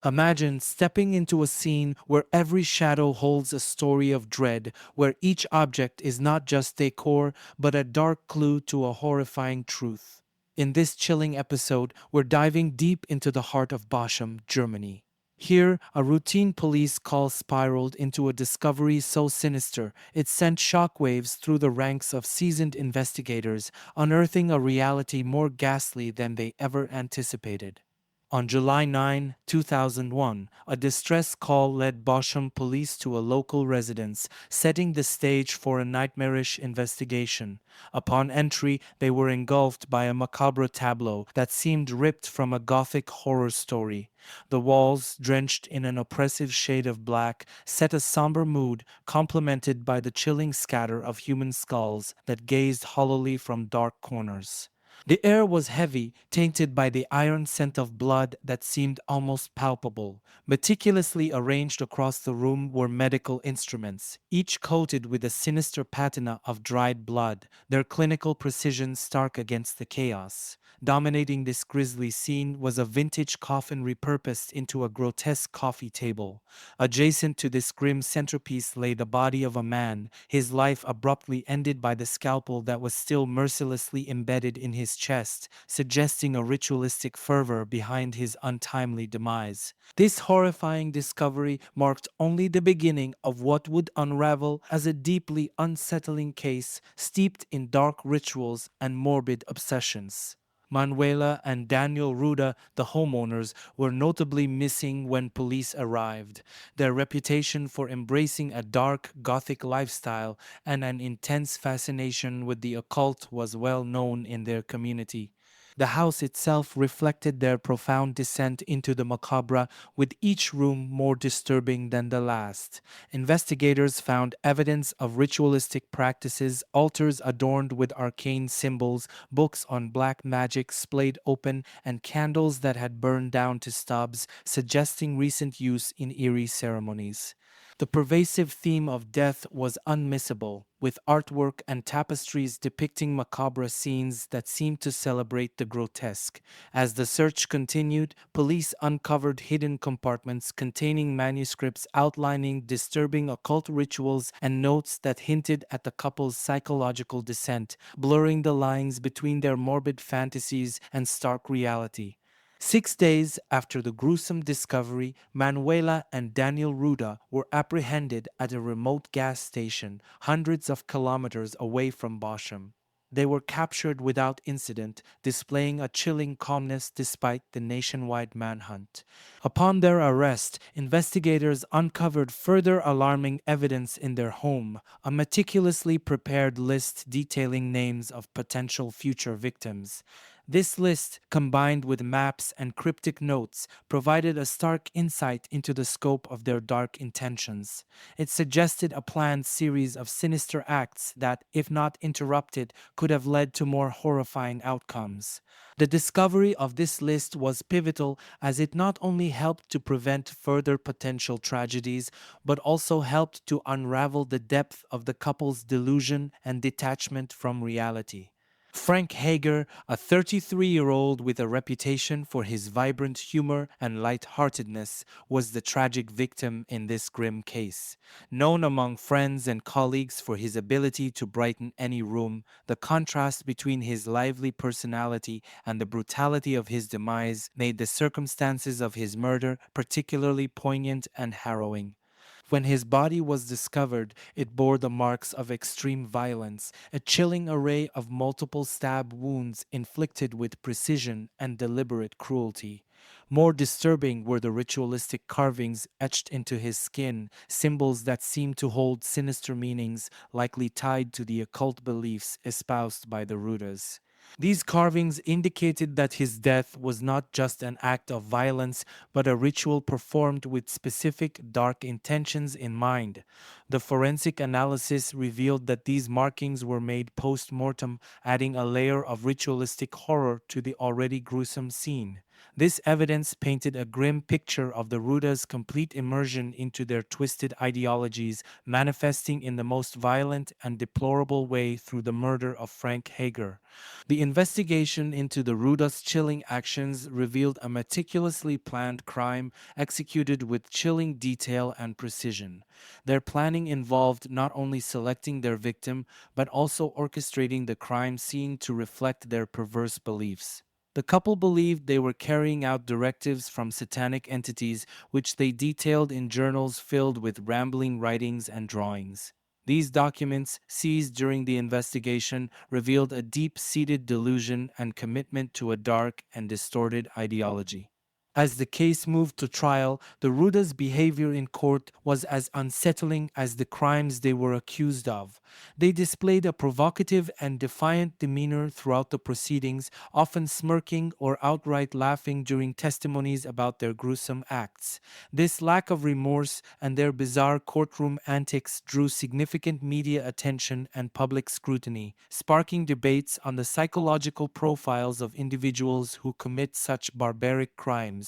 Imagine stepping into a scene where every shadow holds a story of dread, where each object is not just decor, but a dark clue to a horrifying truth. In this chilling episode, we're diving deep into the heart of Boschum, Germany. Here, a routine police call spiraled into a discovery so sinister it sent shockwaves through the ranks of seasoned investigators, unearthing a reality more ghastly than they ever anticipated. On July 9, 2001, a distress call led Boschum police to a local residence, setting the stage for a nightmarish investigation. Upon entry, they were engulfed by a macabre tableau that seemed ripped from a gothic horror story. The walls, drenched in an oppressive shade of black, set a somber mood, complemented by the chilling scatter of human skulls that gazed hollowly from dark corners. The air was heavy, tainted by the iron scent of blood that seemed almost palpable. Meticulously arranged across the room were medical instruments, each coated with a sinister patina of dried blood, their clinical precision stark against the chaos. Dominating this grisly scene was a vintage coffin repurposed into a grotesque coffee table. Adjacent to this grim centerpiece lay the body of a man, his life abruptly ended by the scalpel that was still mercilessly embedded in his chest, suggesting a ritualistic fervor behind his untimely demise. This horrifying discovery marked only the beginning of what would unravel as a deeply unsettling case steeped in dark rituals and morbid obsessions. Manuela and Daniel Ruda, the homeowners, were notably missing when police arrived. Their reputation for embracing a dark, gothic lifestyle and an intense fascination with the occult was well known in their community. The house itself reflected their profound descent into the macabre, with each room more disturbing than the last. Investigators found evidence of ritualistic practices, altars adorned with arcane symbols, books on black magic splayed open, and candles that had burned down to stubs, suggesting recent use in eerie ceremonies. The pervasive theme of death was unmissable, with artwork and tapestries depicting macabre scenes that seemed to celebrate the grotesque. As the search continued, police uncovered hidden compartments containing manuscripts outlining disturbing occult rituals and notes that hinted at the couple's psychological descent, blurring the lines between their morbid fantasies and stark reality. 6 days after the gruesome discovery, Manuela and Daniel Ruda were apprehended at a remote gas station hundreds of kilometers away from Boschum. They were captured without incident, displaying a chilling calmness despite the nationwide manhunt. Upon their arrest, investigators uncovered further alarming evidence in their home, a meticulously prepared list detailing names of potential future victims. This list, combined with maps and cryptic notes, provided a stark insight into the scope of their dark intentions. It suggested a planned series of sinister acts that, if not interrupted, could have led to more horrifying outcomes. The discovery of this list was pivotal as it not only helped to prevent further potential tragedies, but also helped to unravel the depth of the couple's delusion and detachment from reality. Frank Hager, a 33-year-old with a reputation for his vibrant humor and lightheartedness, was the tragic victim in this grim case. Known among friends and colleagues for his ability to brighten any room, the contrast between his lively personality and the brutality of his demise made the circumstances of his murder particularly poignant and harrowing. When his body was discovered, it bore the marks of extreme violence, a chilling array of multiple stab wounds inflicted with precision and deliberate cruelty. More disturbing were the ritualistic carvings etched into his skin, symbols that seemed to hold sinister meanings, likely tied to the occult beliefs espoused by the Rudas. These carvings indicated that his death was not just an act of violence, but a ritual performed with specific dark intentions in mind. The forensic analysis revealed that these markings were made post mortem, adding a layer of ritualistic horror to the already gruesome scene. This evidence painted a grim picture of the Ruda's complete immersion into their twisted ideologies, manifesting in the most violent and deplorable way through the murder of Frank Hager. The investigation into the Ruda's chilling actions revealed a meticulously planned crime executed with chilling detail and precision. Their planning involved not only selecting their victim, but also orchestrating the crime scene to reflect their perverse beliefs. The couple believed they were carrying out directives from satanic entities, which they detailed in journals filled with rambling writings and drawings. These documents, seized during the investigation, revealed a deep seated delusion and commitment to a dark and distorted ideology. As the case moved to trial, the Ruda's behavior in court was as unsettling as the crimes they were accused of. They displayed a provocative and defiant demeanor throughout the proceedings, often smirking or outright laughing during testimonies about their gruesome acts. This lack of remorse and their bizarre courtroom antics drew significant media attention and public scrutiny, sparking debates on the psychological profiles of individuals who commit such barbaric crimes.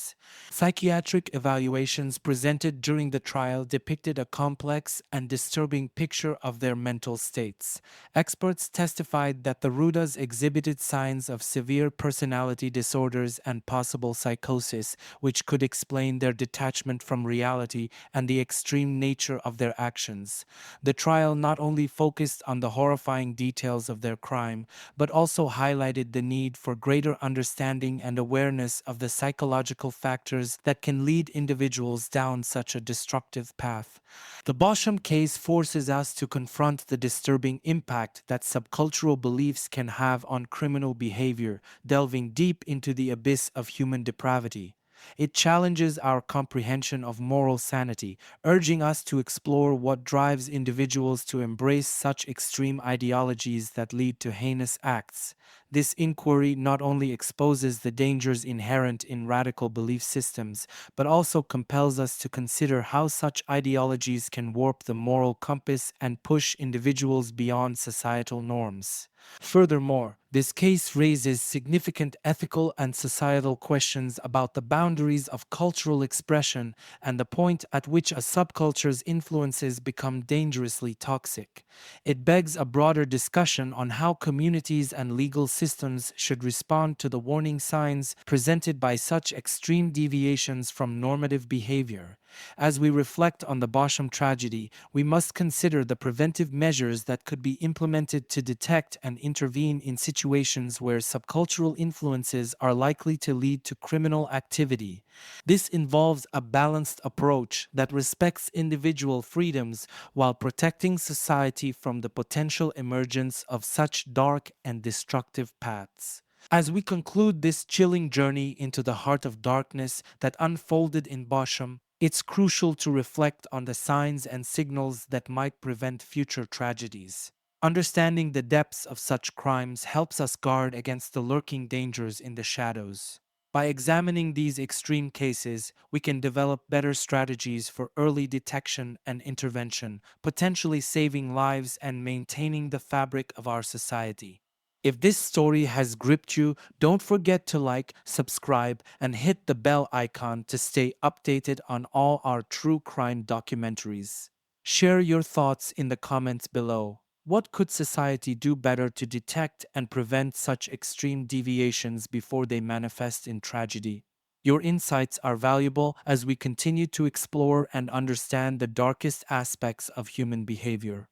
Psychiatric evaluations presented during the trial depicted a complex and disturbing picture of their mental states. Experts testified that the Rudas exhibited signs of severe personality disorders and possible psychosis, which could explain their detachment from reality and the extreme nature of their actions. The trial not only focused on the horrifying details of their crime, but also highlighted the need for greater understanding and awareness of the psychological factors that can lead individuals down such a destructive path. The Boschum case forces us to confront the disturbing impact that subcultural beliefs can have on criminal behavior, delving deep into the abyss of human depravity. It challenges our comprehension of moral sanity, urging us to explore what drives individuals to embrace such extreme ideologies that lead to heinous acts. This inquiry not only exposes the dangers inherent in radical belief systems, but also compels us to consider how such ideologies can warp the moral compass and push individuals beyond societal norms. Furthermore, this case raises significant ethical and societal questions about the boundaries of cultural expression and the point at which a subculture's influences become dangerously toxic. It begs a broader discussion on how communities and legal systems should respond to the warning signs presented by such extreme deviations from normative behavior. As we reflect on the Boschum tragedy, we must consider the preventive measures that could be implemented to detect and intervene in situations where subcultural influences are likely to lead to criminal activity. This involves a balanced approach that respects individual freedoms while protecting society from the potential emergence of such dark and destructive paths. As we conclude this chilling journey into the heart of darkness that unfolded in Boschum, it's crucial to reflect on the signs and signals that might prevent future tragedies. Understanding the depths of such crimes helps us guard against the lurking dangers in the shadows. By examining these extreme cases, we can develop better strategies for early detection and intervention, potentially saving lives and maintaining the fabric of our society. If this story has gripped you, don't forget to like, subscribe, and hit the bell icon to stay updated on all our true crime documentaries. Share your thoughts in the comments below. What could society do better to detect and prevent such extreme deviations before they manifest in tragedy? Your insights are valuable as we continue to explore and understand the darkest aspects of human behavior.